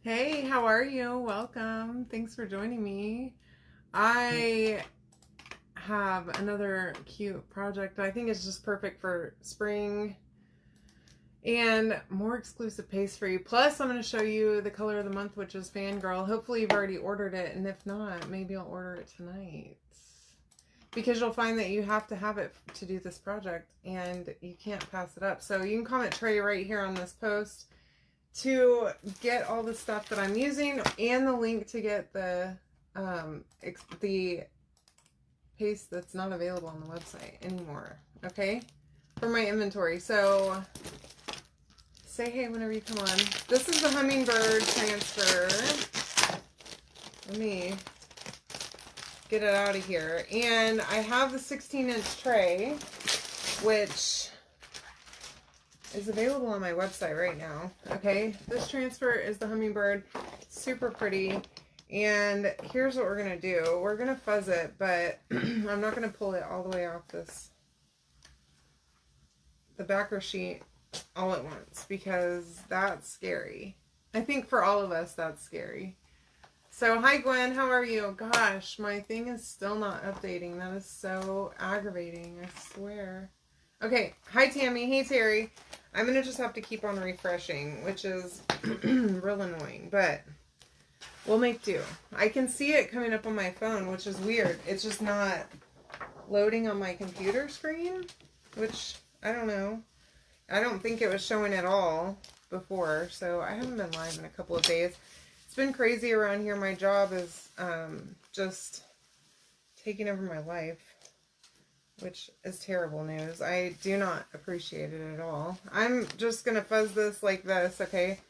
Hey, how are you? Welcome. Thanks for joining me. I have another cute project. I think it's just perfect for spring and more exclusive paste for you. Plus, I'm going to show you the color of the month, which is Fangirl. Hopefully, you've already ordered it, and if not, maybe I'll order it tonight. Because you'll find that you have to have it to do this project, and you can't pass it up. So you can comment Trey right here on this post to get all the stuff that I'm using and the link to get the paste that's not available on the website anymore, okay, for my inventory. So say hey whenever you come on. This is the hummingbird transfer. Let me get it out of here. And I have the 16-inch tray, which is available on my website right now. Okay, this transfer is the hummingbird. Super pretty. And here's what we're gonna do. We're gonna fuzz it, but I'm not gonna pull it all the way off the backer sheet all at once, because that's scary. I think for all of us that's scary. So hi Gwen, how are you? Gosh, my thing is still not updating. That is so aggravating, I swear. Okay, hi Tammy, hey Terry. I'm going to just have to keep on refreshing, which is real annoying, but we'll make do. I can see it coming up on my phone, which is weird. It's just not loading on my computer screen, which, I don't know. I don't think it was showing at all before, so I haven't been live in a couple of days. It's been crazy around here. My job is just taking over my life, which is terrible news. I do not appreciate it at all. I'm just going to fuzz this like this, okay?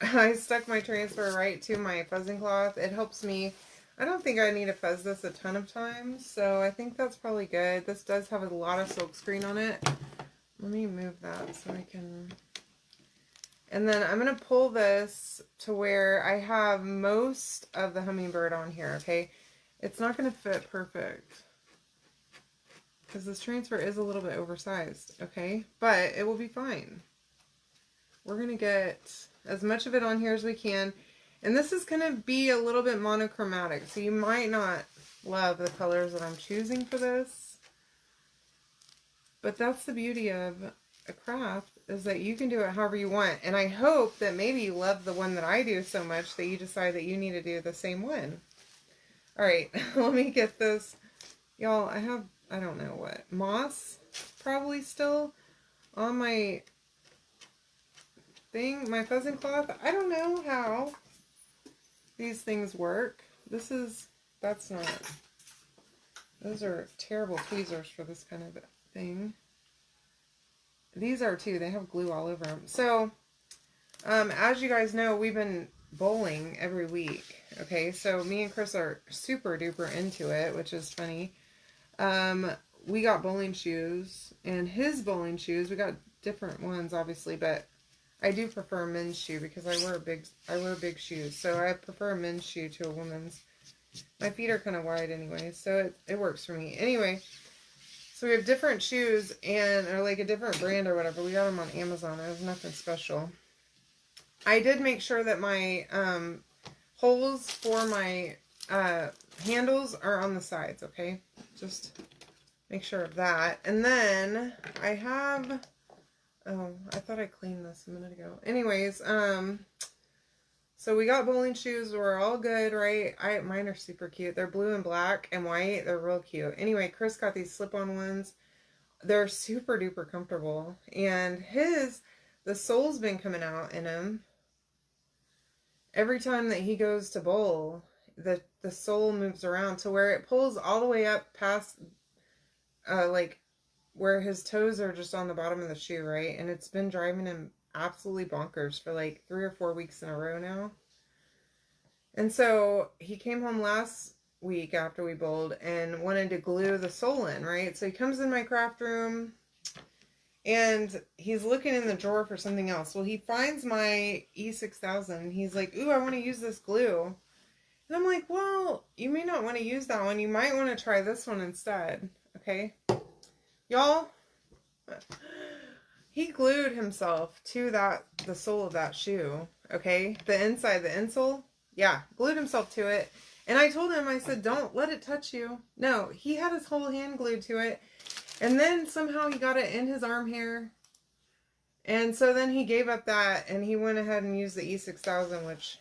I stuck my transfer right to my fuzzing cloth. It helps me. I don't think I need to fuzz this a ton of times, so I think that's probably good. This does have a lot of silk screen on it. Let me move that so I can... And then I'm going to pull this to where I have most of the hummingbird on here, okay? It's not going to fit perfect, because this transfer is a little bit oversized, okay? But it will be fine. We're going to get as much of it on here as we can. And this is going to be a little bit monochromatic, so you might not love the colors that I'm choosing for this. But that's the beauty of a craft, is that you can do it however you want. And I hope that maybe you love the one that I do so much that you decide that you need to do the same one. Alright, let me get this. Y'all, I have... I don't know what, moss probably still on my thing, my fuzzing cloth. I don't know how these things work. That's not, those are terrible tweezers for this kind of thing. These are too, they have glue all over them. So, as you guys know, we've been bowling every week, okay? So me and Chris are super duper into it, which is funny. We got bowling shoes, and his bowling shoes, we got different ones obviously, but I do prefer a men's shoe because I wear big shoes, so I prefer a men's shoe to a woman's. My feet are kind of wide anyway, so it works for me. Anyway, so we have different shoes, or like a different brand or whatever. We got them on Amazon. It was nothing special. I did make sure that my holes for my handles are on the sides, okay? Just make sure of that. And then I have, oh, I thought I cleaned this a minute ago. Anyways, so we got bowling shoes. We're all good, right? Mine are super cute. They're blue and black and white. They're real cute. Anyway, Chris got these slip-on ones. They're super duper comfortable. And the sole's been coming out in them. Every time that he goes to bowl, the sole moves around to where it pulls all the way up past, like, where his toes are just on the bottom of the shoe, right? And it's been driving him absolutely bonkers for like 3 or 4 weeks in a row now. And so he came home last week after we bowled and wanted to glue the sole in, right? So he comes in my craft room and he's looking in the drawer for something else. Well, he finds my E6000 and he's like, ooh, I want to use this glue. And I'm like, well, you may not want to use that one. You might want to try this one instead. Okay? Y'all, he glued himself to the sole of that shoe. okay? The inside, the insole, yeah, glued himself to it. And I told him, I said, don't let it touch you. No, he had his whole hand glued to it. And then somehow he got it in his arm hair. And so then he gave up that and he went ahead and used the E6000, which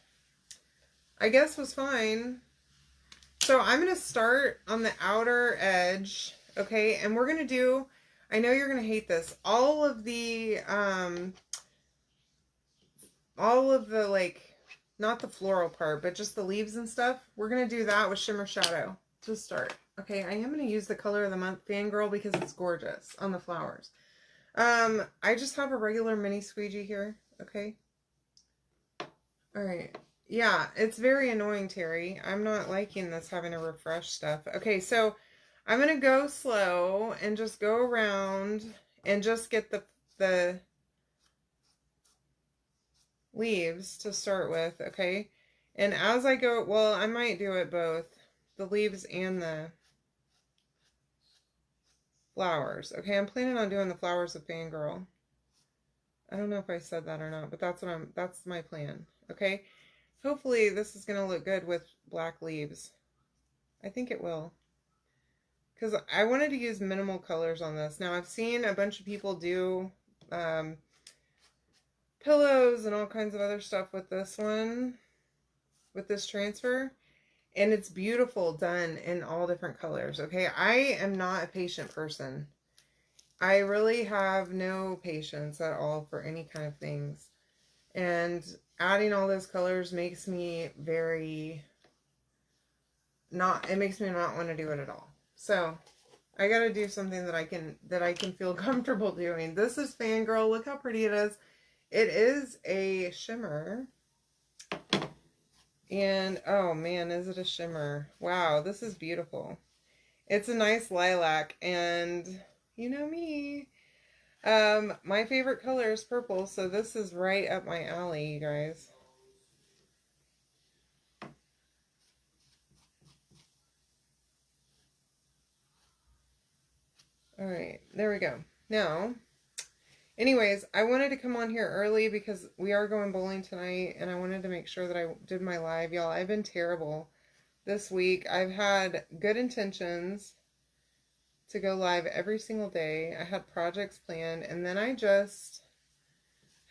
I guess was fine. So I'm going to start on the outer edge, okay? And we're going to do, I know you're going to hate this, all of the like, not the floral part, but just the leaves and stuff. We're going to do that with Shimmer Shadow to start. Okay, I am going to use the color of the month Fangirl because it's gorgeous on the flowers. I just have a regular mini squeegee here, okay? All right. Yeah, it's very annoying, Terry. I'm not liking this, having to refresh stuff. Okay, so I'm going to go slow and just go around and just get the leaves to start with, okay? And as I go, well, I might do it both, the leaves and the flowers. Okay, I'm planning on doing the flowers with Fangirl. I don't know if I said that or not, but that's my plan, okay? Hopefully this is going to look good with black leaves. I think it will. Because I wanted to use minimal colors on this. Now, I've seen a bunch of people do pillows and all kinds of other stuff with this one, with this transfer. And it's beautiful done in all different colors, okay? I am not a patient person. I really have no patience at all for any kind of things. And adding all those colors makes me very it makes me not want to do it at all. So I got to do something that I can feel comfortable doing. This is Fangirl. Look how pretty it is. It is a shimmer. And oh man, is it a shimmer? Wow, this is beautiful. It's a nice lilac, and you know me. My favorite color is purple, so this is right up my alley, you guys. All right, there we go. Now, anyways, I wanted to come on here early because we are going bowling tonight, and I wanted to make sure that I did my live. Y'all, I've been terrible this week. I've had good intentions to go live every single day. I had projects planned, and then I just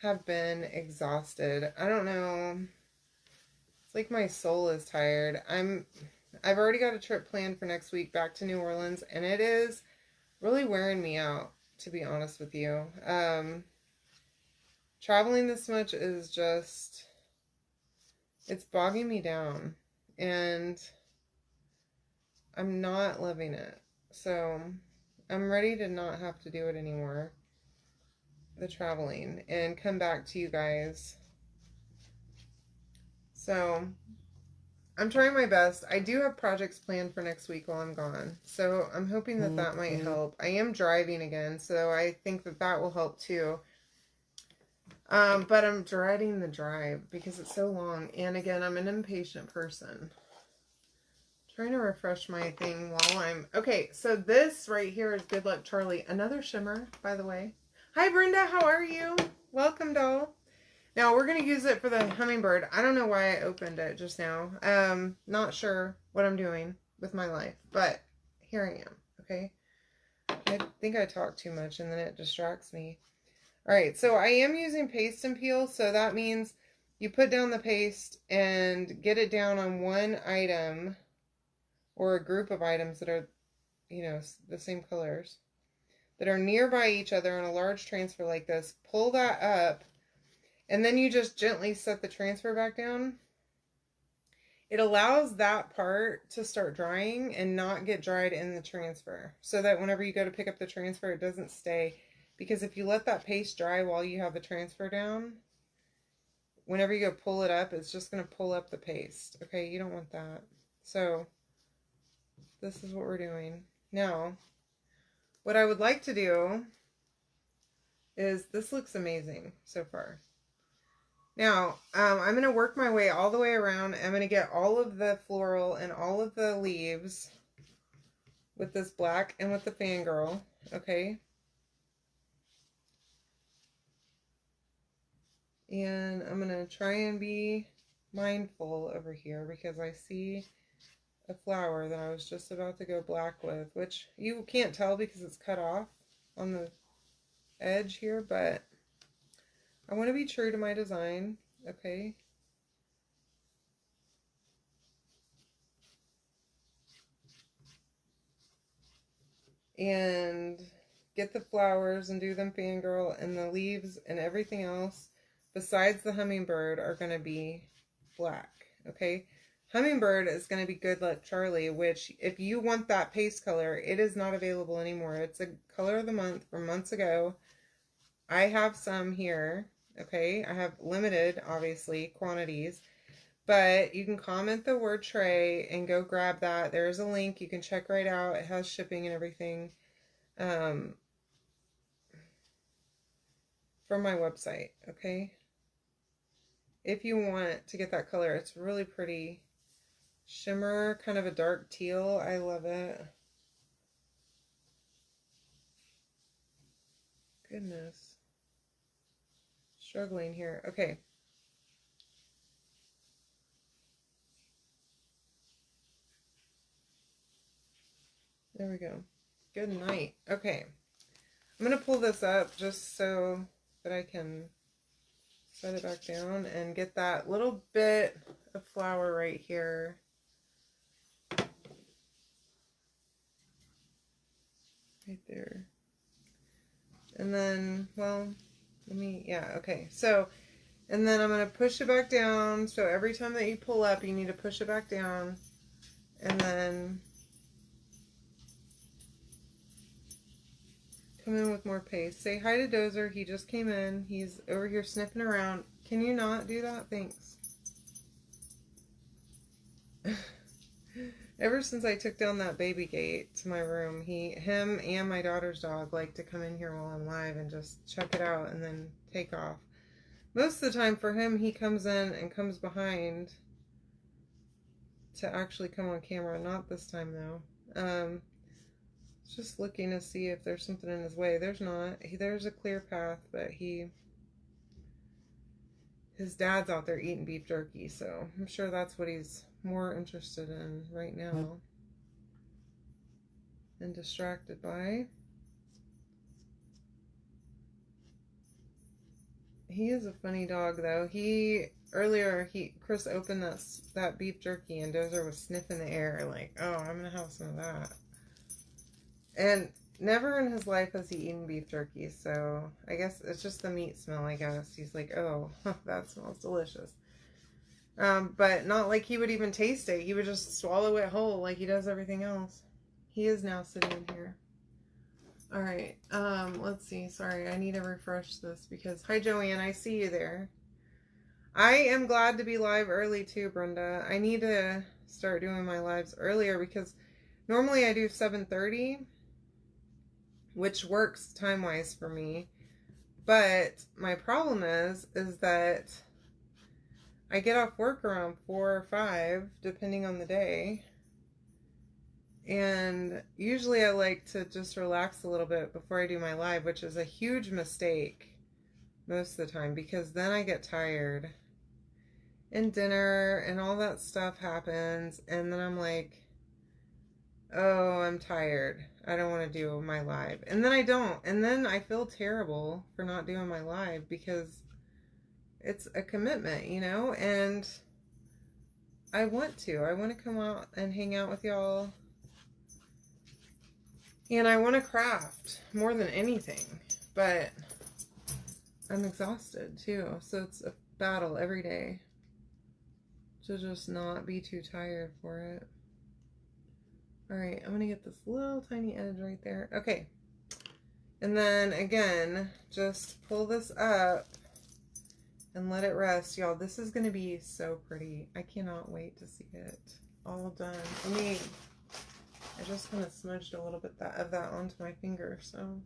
have been exhausted. I don't know. It's like my soul is tired. I've already got a trip planned for next week back to New Orleans, and it is really wearing me out, to be honest with you. Traveling this much is just, it's bogging me down, and I'm not loving it. So I'm ready to not have to do it anymore, the traveling, and come back to you guys. So I'm trying my best. I do have projects planned for next week while I'm gone, so I'm hoping that that might help. I am driving again, so I think that that will help too. But I'm dreading the drive because it's so long, and again, I'm an impatient person. Trying to refresh my thing while I'm... Okay, so this right here is Good Luck Charlie. Another shimmer, by the way. Hi, Brenda. How are you? Welcome, doll. Now, we're going to use it for the hummingbird. I don't know why I opened it just now. Not sure what I'm doing with my life, but here I am, okay? I think I talk too much, and then it distracts me. All right, so I am using paste and peel, so that means you put down the paste and get it down on one item or a group of items that are, you know, the same colors that are nearby each other on a large transfer like this. Pull that up. And then you just gently set the transfer back down. It allows that part to start drying and not get dried in the transfer. So that whenever you go to pick up the transfer, it doesn't stay. Because if you let that paste dry while you have the transfer down, whenever you go pull it up, it's just going to pull up the paste. Okay, you don't want that. So this is what we're doing. Now, what I would like to do is, this looks amazing so far. Now, I'm going to work my way all the way around. I'm going to get all of the floral and all of the leaves with this black and with the Fangirl, okay? And I'm going to try and be mindful over here because I see a flower that I was just about to go black with, which you can't tell because it's cut off on the edge here, but I want to be true to my design, okay? And get the flowers and do them fangirl, and the leaves and everything else besides the hummingbird are going to be black, okay? Hummingbird is going to be Good Luck Charlie, which if you want that paste color, it is not available anymore. It's a color of the month from months ago. I have some here, okay? I have limited, obviously, quantities, but you can comment the word tray and go grab that. There's a link. You can check right out. It has shipping and everything from my website, okay? If you want to get that color, it's really pretty. Shimmer, kind of a dark teal. I love it. Goodness. Struggling here. Okay. There we go. Good night. Okay. I'm going to pull this up just so that I can set it back down and get that little bit of flower right here. Right there. And then, well, okay. So, and then I'm going to push it back down. So every time that you pull up, you need to push it back down. And then come in with more paste. Say hi to Dozer. He just came in. He's over here sniffing around. Can you not do that? Thanks. Ever since I took down that baby gate to my room, him and my daughter's dog like to come in here while I'm live and just check it out and then take off. Most of the time for him, he comes in and comes behind to actually come on camera. Not this time though. Just looking to see if there's something in his way. There's not. There's a clear path, but his dad's out there eating beef jerky, so I'm sure that's what he's more interested in right now and distracted by. He is a funny dog, though. Earlier, Chris opened that beef jerky, and Dozer was sniffing the air like, oh, I'm gonna have some of that. And never in his life has he eaten beef jerky, so I guess it's just the meat smell, I guess. He's like, oh, that smells delicious. But not like he would even taste it. He would just swallow it whole like he does everything else. He is now sitting in here. All right, let's see. Sorry, I need to refresh this because, hi, Joanne, I see you there. I am glad to be live early too, Brenda. I need to start doing my lives earlier because normally I do 7:30, which works time-wise for me. But my problem is that I get off work around 4 or 5, depending on the day. And usually I like to just relax a little bit before I do my live, which is a huge mistake most of the time because then I get tired. And dinner and all that stuff happens. And then I'm like, oh, I'm tired. I don't want to do my live. And then I don't. And then I feel terrible for not doing my live because it's a commitment, you know? And I want to. I want to come out and hang out with y'all. And I want to craft more than anything. But I'm exhausted too. So it's a battle every day to just not be too tired for it. Alright, I'm going to get this little tiny edge right there. Okay. And then, again, just pull this up and let it rest. Y'all, this is going to be so pretty. I cannot wait to see it all done. I just kind of smudged a little bit of that onto my finger, so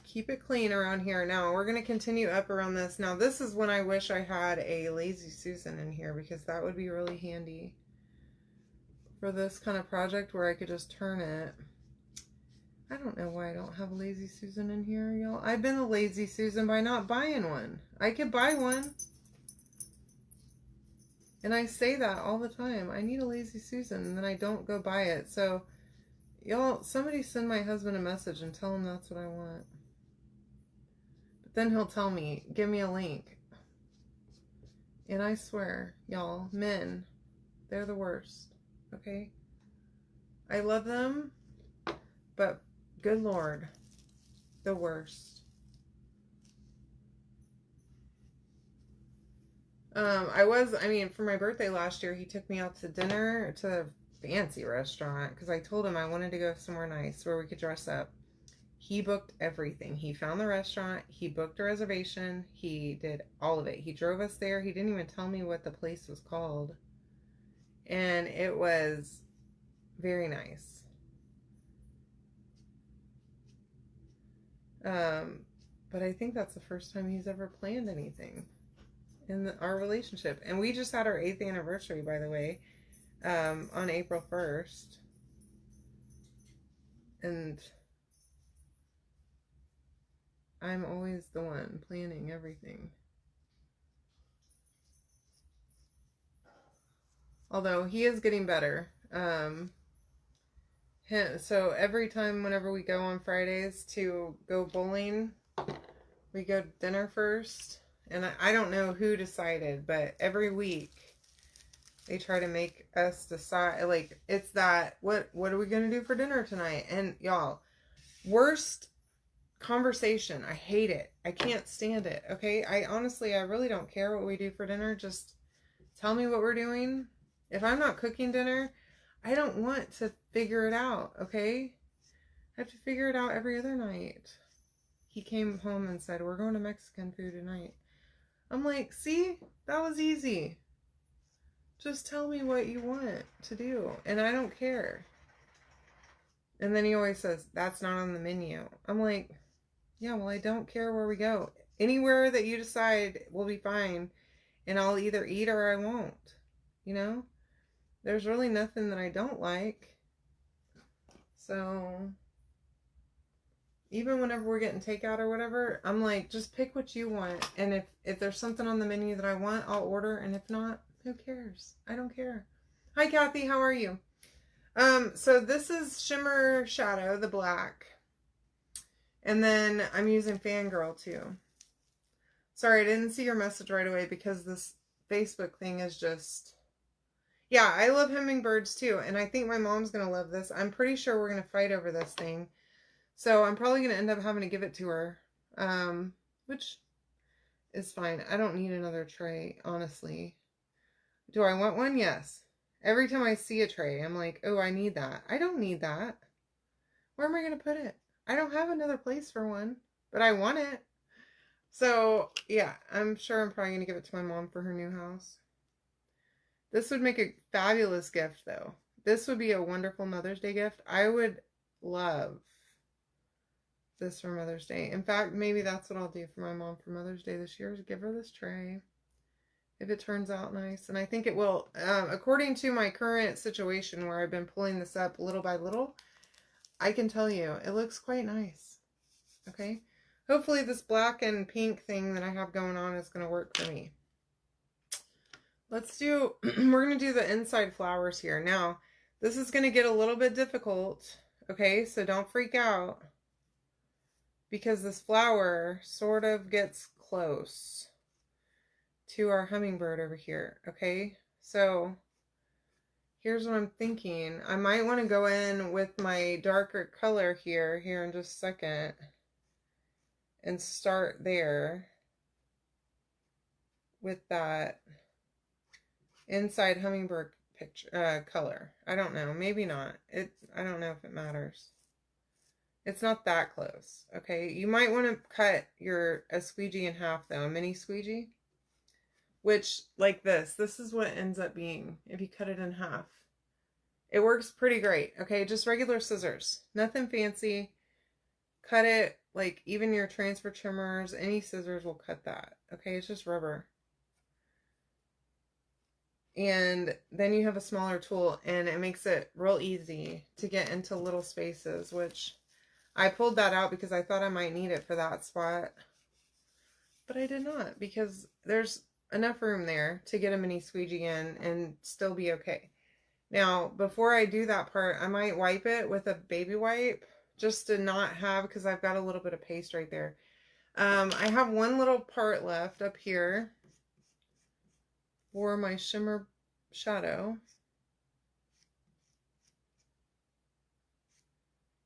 keep it clean around here. Now, we're going to continue up around this. Now, this is when I wish I had a Lazy Susan in here because that would be really handy for this kind of project where I could just turn it. I don't know why I don't have a Lazy Susan in here, y'all. I've been a Lazy Susan by not buying one. I could buy one. And I say that all the time. I need a Lazy Susan, and then I don't go buy it. So, y'all, somebody send my husband a message and tell him that's what I want. But then he'll tell me, give me a link. And I swear, y'all, men, they're the worst. Okay? I love them, but good Lord, the worst. For my birthday last year, he took me out to dinner to a fancy restaurant because I told him I wanted to go somewhere nice where we could dress up. He booked everything. He found the restaurant. He booked a reservation. He did all of it. He drove us there. He didn't even tell me what the place was called. And it was very nice. But I think that's the first time he's ever planned anything in our relationship. And we just had our 8th anniversary, by the way, on April 1st. And I'm always the one planning everything. Although he is getting better. So every time whenever we go on Fridays to go bowling, we go to dinner first. And I don't know who decided, but every week they try to make us decide, like, it's that, what are we going to do for dinner tonight? And y'all, worst conversation. I hate it. I can't stand it. Okay? I really don't care what we do for dinner. Just tell me what we're doing. If I'm not cooking dinner, I don't want to figure it out. Okay? I have to figure it out every other night. He came home and said, we're going to Mexican food tonight. I'm like, see, that was easy. Just tell me what you want to do, and I don't care. And then he always says, that's not on the menu. I'm like, yeah, well, I don't care where we go. Anywhere that you decide will be fine, and I'll either eat or I won't. You know? There's really nothing that I don't like. So, even whenever we're getting takeout or whatever, I'm like, just pick what you want. And if there's something on the menu that I want, I'll order. And if not, who cares? I don't care. Hi, Kathy. How are you? So this is Shimmer Shadow, the black. And then I'm using Fangirl too. Sorry, I didn't see your message right away because this Facebook thing is just... Yeah, I love hummingbirds too. And I think my mom's going to love this. I'm pretty sure we're going to fight over this thing. So I'm probably going to end up having to give it to her, which is fine. I don't need another tray, honestly. Do I want one? Yes. Every time I see a tray, I'm like, oh, I need that. I don't need that. Where am I going to put it? I don't have another place for one, but I want it. So, yeah, I'm sure I'm probably going to give it to my mom for her new house. This would make a fabulous gift, though. This would be a wonderful Mother's Day gift. I would love this for Mother's Day. In fact, maybe that's what I'll do for my mom for Mother's Day this year, is give her this tray. If it turns out nice. And I think it will. According to my current situation where I've been pulling this up little by little, I can tell you, it looks quite nice. Okay? Hopefully this black and pink thing that I have going on is going to work for me. Let's do, we're going to do the inside flowers here. Now, this is going to get a little bit difficult. Okay? So don't freak out, because this flower sort of gets close to our hummingbird over here. Okay? So here's what I'm thinking. I might want to go in with my darker color here in just a second and start there with that inside hummingbird picture color. I don't know, maybe not. I don't know if it matters. It's not that close. Okay, you might want to cut a squeegee in half though, a mini squeegee. Which, like this is what it ends up being if you cut it in half. It works pretty great, okay? Just regular scissors. Nothing fancy. Cut it, like even your transfer trimmers, any scissors will cut that, okay? It's just rubber. And then you have a smaller tool, and it makes it real easy to get into little spaces, which I pulled that out because I thought I might need it for that spot. But I did not, because there's enough room there to get a mini squeegee in and still be okay. Now, before I do that part, I might wipe it with a baby wipe just to not have, because I've got a little bit of paste right there. I have one little part left up here for my shimmer shadow.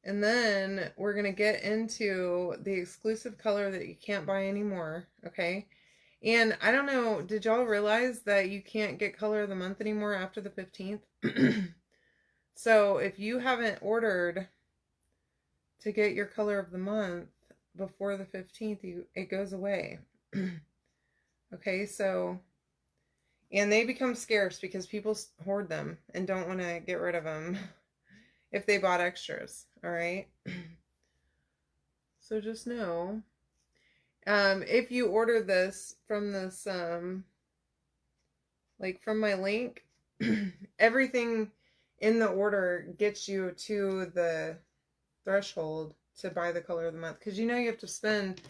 And then we're going to get into the exclusive color that you can't buy anymore, okay? And I don't know, did y'all realize that you can't get color of the month anymore after the 15th? So if you haven't ordered to get your color of the month before the 15th, it goes away. Okay, so, and they become scarce because people hoard them and don't want to get rid of them if they bought extras, all right? So just know, if you order this from this, like from my link, everything in the order gets you to the threshold to buy the color of the month. Because you know you have to spend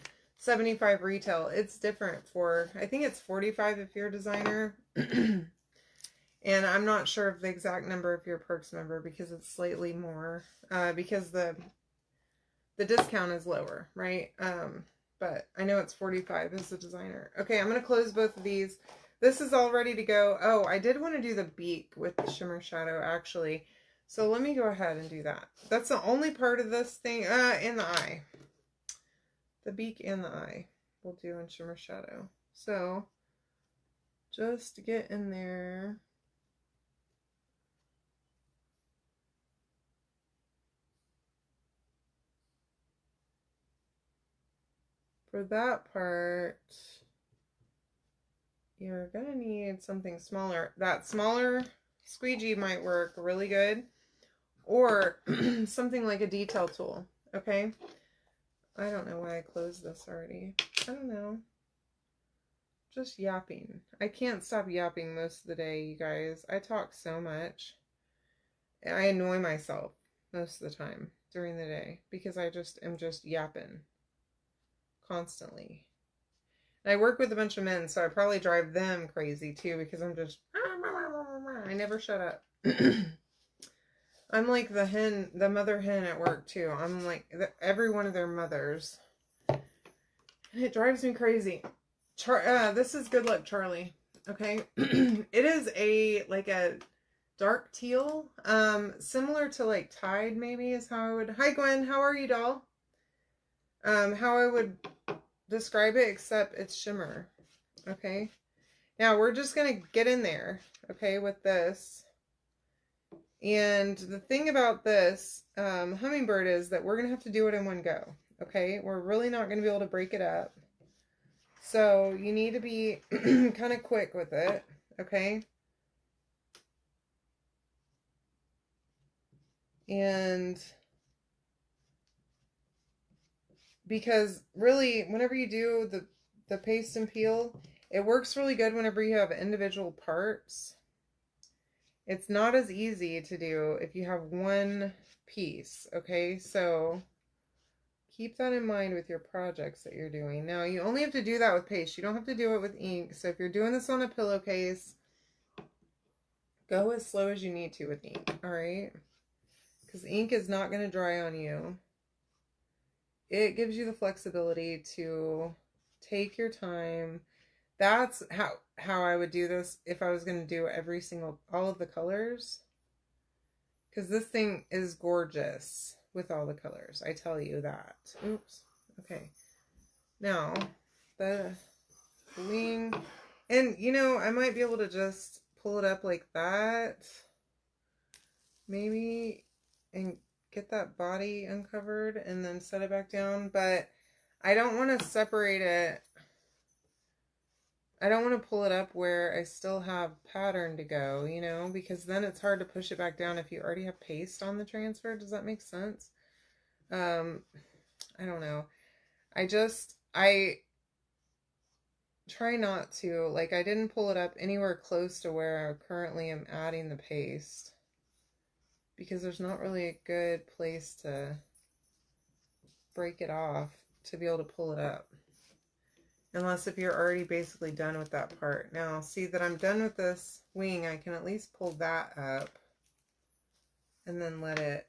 $75 retail. It's different for, I think it's $45 if you're a designer. And I'm not sure of the exact number if you're a Perks member, because it's slightly more, because the discount is lower, right? But I know it's $45 as a designer. Okay, I'm going to close both of these. This is all ready to go. Oh, I did want to do the beak with the shimmer shadow, actually. So let me go ahead and do that. That's the only part of this thing, in the eye. The beak and the eye we'll do in shimmer shadow. So just get in there. For that part, you're gonna need something smaller. That smaller squeegee might work really good, or something like a detail tool, okay? I don't know why I closed this already. I don't know. Just yapping. I can't stop yapping most of the day, you guys. I talk so much. I annoy myself most of the time during the day because I just am just yapping constantly. And I work with a bunch of men, so I probably drive them crazy too because I'm just, I never shut up. I'm like the hen, the mother hen at work too. I'm like every one of their mothers. And it drives me crazy. This is Good Luck Charlie. Okay. It is like a dark teal. Similar to like Tide maybe is how I would. Hi Gwen, how are you, doll? How I would describe it, except it's shimmer. Okay. Now we're just gonna get in there, okay, with this. And the thing about this hummingbird is that we're gonna have to do it in one go. Okay, we're really not gonna be able to break it up. So you need to be kind of quick with it, okay? And because really, whenever you do the paste and peel, it works really good whenever you have individual parts. It's not as easy to do if you have one piece, okay? So keep that in mind with your projects that you're doing. Now, you only have to do that with paste. You don't have to do it with ink. So if you're doing this on a pillowcase, go as slow as you need to with ink, all right? Because ink is not going to dry on you. It gives you the flexibility to take your time. That's how I would do this if I was going to do all of the colors. Because this thing is gorgeous with all the colors. I tell you that. Oops. Okay. Now, the wing. And, you know, I might be able to just pull it up like that. Maybe. And get that body uncovered and then set it back down. But I don't want to separate it. I don't want to pull it up where I still have pattern to go, you know, because then it's hard to push it back down if you already have paste on the transfer. Does that make sense? I don't know. I try not to, like, I didn't pull it up anywhere close to where I currently am adding the paste because there's not really a good place to break it off to be able to pull it up. Unless if you're already basically done with that part. Now, see that I'm done with this wing, I can at least pull that up and then let it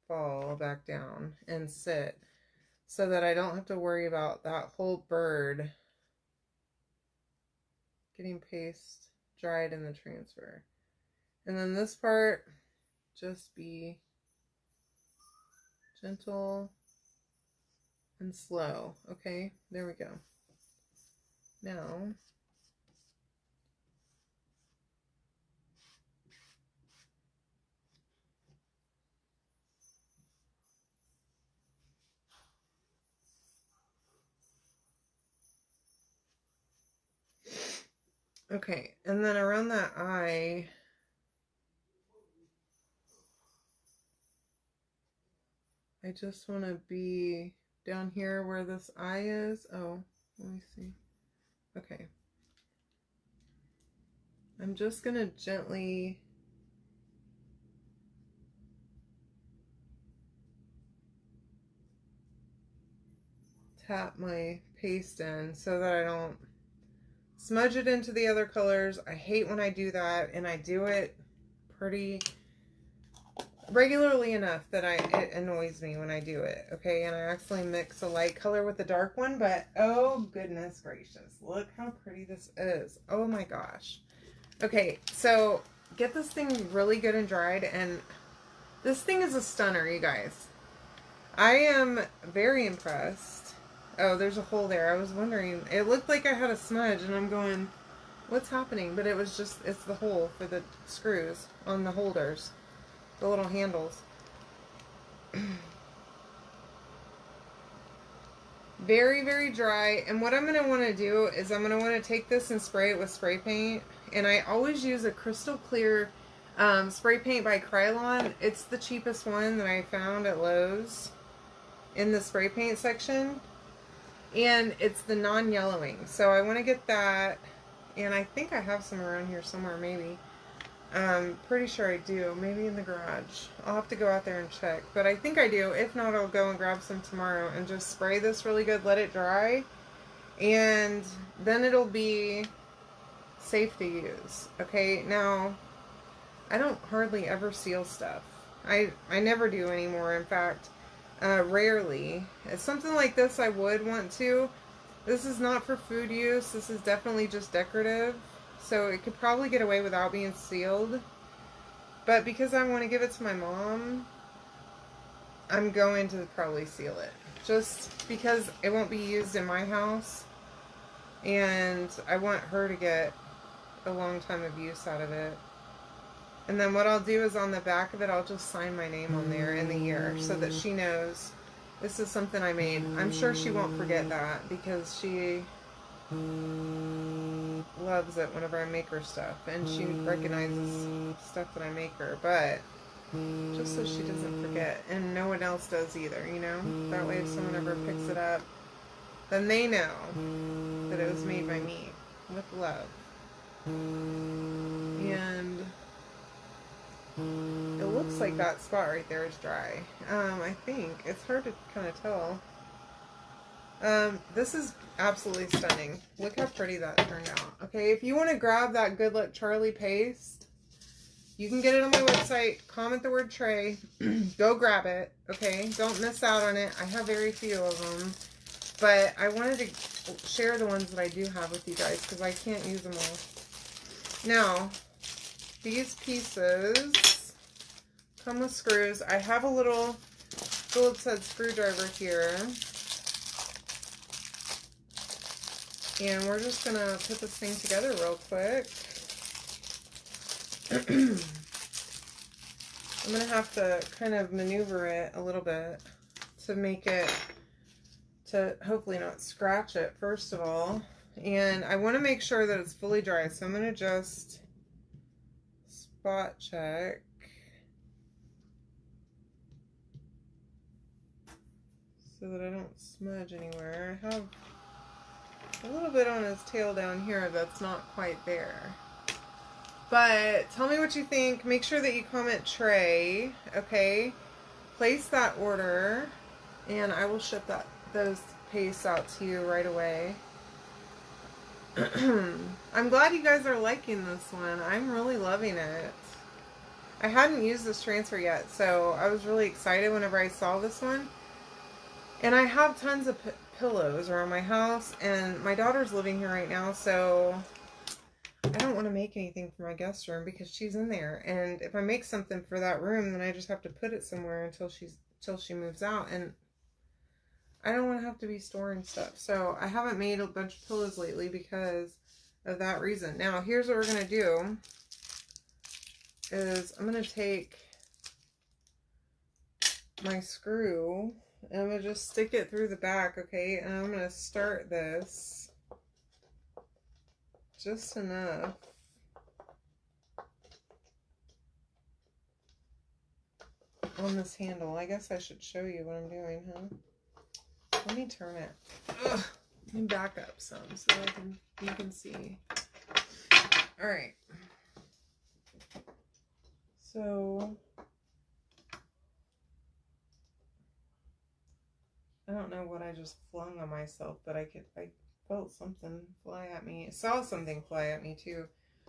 fall back down and sit so that I don't have to worry about that whole bird getting paste dried in the transfer. And then this part, just be gentle and slow. Okay, there we go. Now, okay, and then around that eye, I just want to be down here where this eye is. Oh, let me see. Okay. I'm just going to gently tap my paste in so that I don't smudge it into the other colors. I hate when I do that, and I do it pretty regularly enough that it annoys me when I do it. Okay, and I actually mix a light color with the dark one, but oh goodness gracious, look how pretty this is. Oh my gosh. Okay, so get this thing really good and dried, and this thing is a stunner, you guys. I am very impressed. Oh, there's a hole there. I was wondering. It looked like I had a smudge, and I'm going, what's happening? But it was just, it's the hole for the screws on the holders, the little handles. Very, very dry. And what I'm going to want to do is I'm going to want to take this and spray it with spray paint. And I always use a crystal clear spray paint by Krylon. It's the cheapest one that I found at Lowe's in the spray paint section. And it's the non-yellowing. So I want to get that. And I think I have some around here somewhere, maybe. Pretty sure I do. Maybe in the garage. I'll have to go out there and check. But I think I do. If not, I'll go and grab some tomorrow and just spray this really good. Let it dry. And then it'll be safe to use. Okay, now, I don't hardly ever seal stuff. I never do anymore. In fact, rarely. It's something like this I would want to. This is not for food use. This is definitely just decorative. So it could probably get away without being sealed. But because I want to give it to my mom, I'm going to probably seal it. Just because it won't be used in my house. And I want her to get a long time of use out of it. And then what I'll do is on the back of it, I'll just sign my name on there in the year so that she knows this is something I made. I'm sure she won't forget that because she loves it whenever I make her stuff, and she recognizes stuff that I make her, but just so she doesn't forget, and no one else does either, you know? That way if someone ever picks it up, then they know that it was made by me with love. And it looks like that spot right there is dry. I think it's hard to kind of tell. This is absolutely stunning. Look how pretty that turned out. Okay, if you want to grab that Good Luck Charlie paste, you can get it on my website. Comment the word tray. Go grab it. Okay, don't miss out on it. I have very few of them, but I wanted to share the ones that I do have with you guys because I can't use them all. Now, these pieces come with screws. I have a little Phillips head screwdriver here. And we're just going to put this thing together real quick. I'm going to have to kind of maneuver it a little bit to make it, to hopefully not scratch it, first of all. And I want to make sure that it's fully dry. So I'm going to just spot check. So that I don't smudge anywhere. I have a little bit on his tail down here that's not quite there. But tell me what you think. Make sure that you comment tray, okay? Place that order. And I will ship those pastes out to you right away. I'm glad you guys are liking this one. I'm really loving it. I hadn't used this transfer yet, so I was really excited whenever I saw this one. And I have tons of pillows around my house, and my daughter's living here right now, so I don't want to make anything for my guest room because she's in there. And if I make something for that room, then I just have to put it somewhere until she moves out, and I don't want to have to be storing stuff. So I haven't made a bunch of pillows lately because of that reason. Now, here's what we're going to do is I'm going to take my screw and I'm going to just stick it through the back, okay? And I'm going to start this just enough. On this handle. I guess I should show you what I'm doing, huh? Let me turn it. Ugh. Let me back up some so you can see. All right. So I don't know what I just flung on myself, but I felt something fly at me. I saw something fly at me too.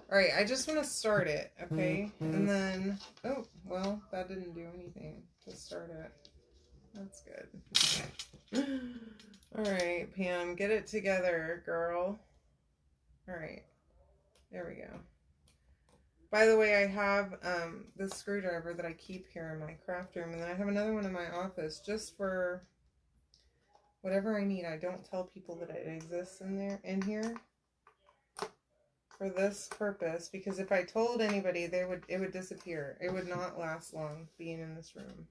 All right, I just want to start it, okay? And then, oh, well, that didn't do anything to start it. That's good. All right, Pam, get it together, girl. All right, there we go. By the way, I have this screwdriver that I keep here in my craft room, and then I have another one in my office just for whatever I need. I don't tell people that it exists in here for this purpose, because if I told anybody, it would disappear. It would not last long being in this room.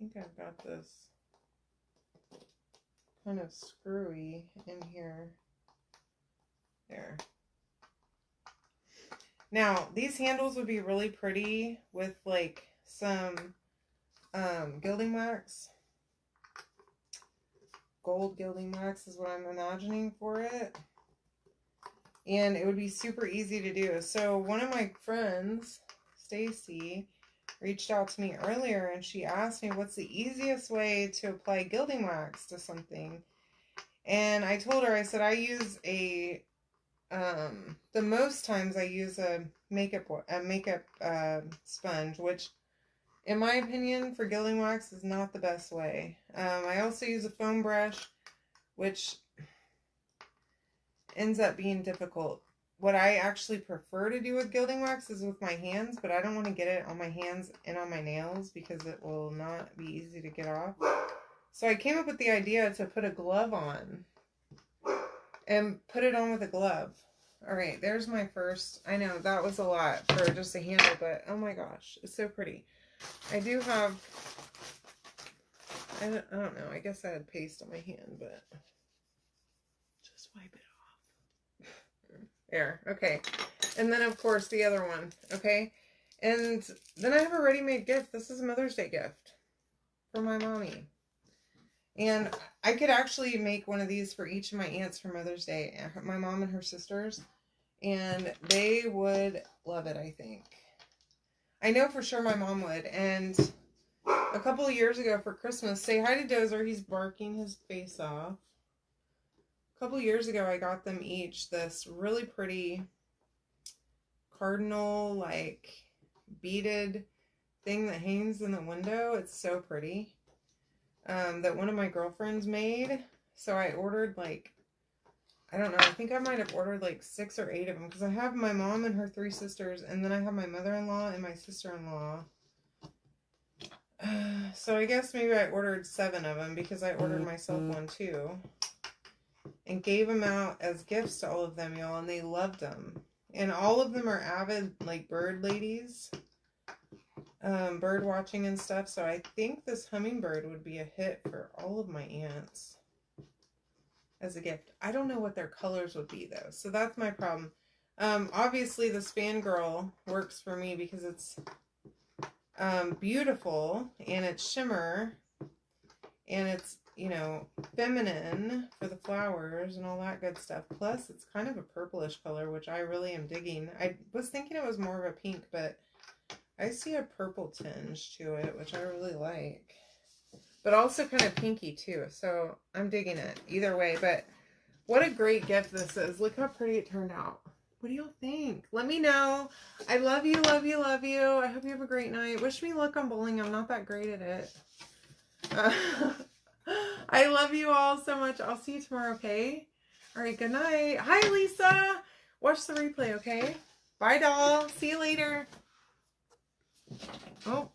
I think I've got this kind of screwy in here. There. Now, these handles would be really pretty with like some gilding wax. Gold gilding wax is what I'm imagining for it. And it would be super easy to do. So one of my friends, Stacy, reached out to me earlier and she asked me what's the easiest way to apply gilding wax to something. And I told her, I said, I use the most times I use a makeup sponge, which in my opinion for gilding wax is not the best way. I also use a foam brush, which ends up being difficult. What I actually prefer to do with gilding wax is with my hands, but I don't want to get it on my hands and on my nails because it will not be easy to get off. So I came up with the idea to put a glove on and put it on with a glove. All right, there's my first. I know that was a lot for just a handle, but oh my gosh, it's so pretty. I do have, I don't know, I guess I had paste on my hand, but just wipe it off. There, okay. And then, of course, the other one, okay? And then I have a ready-made gift. This is a Mother's Day gift for my mommy. And I could actually make one of these for each of my aunts for Mother's Day, my mom and her sisters. And they would love it, I think. I know for sure my mom would. And a couple of years ago for Christmas, say hi to Dozer. He's barking his face off. A couple years ago, I got them each this really pretty cardinal, like, beaded thing that hangs in the window. It's so pretty. That one of my girlfriends made. So I ordered, like, I don't know, I think I might have ordered, like, 6 or 8 of them. Because I have my mom and her 3 sisters, and then I have my mother-in-law and my sister-in-law. So I guess maybe I ordered 7 of them, because I ordered myself one, too. And gave them out as gifts to all of them, y'all, and they loved them. And all of them are avid, like, bird ladies. Bird watching and stuff. So I think this hummingbird would be a hit for all of my aunts as a gift. I don't know what their colors would be, though. So that's my problem. Obviously, this fangirl works for me because it's beautiful, and it's shimmer, and it's, you know, feminine for the flowers and all that good stuff. Plus, it's kind of a purplish color, which I really am digging. I was thinking it was more of a pink, but I see a purple tinge to it, which I really like. But also kind of pinky too, so I'm digging it either way. But what a great gift this is. Look how pretty it turned out. What do y'all think? Let me know. I love you, love you, love you. I hope you have a great night. Wish me luck on bowling. I'm not that great at it. I love you all so much. I'll see you tomorrow, okay? All right, good night. Hi, Lisa. Watch the replay, okay? Bye, doll. See you later. Oh.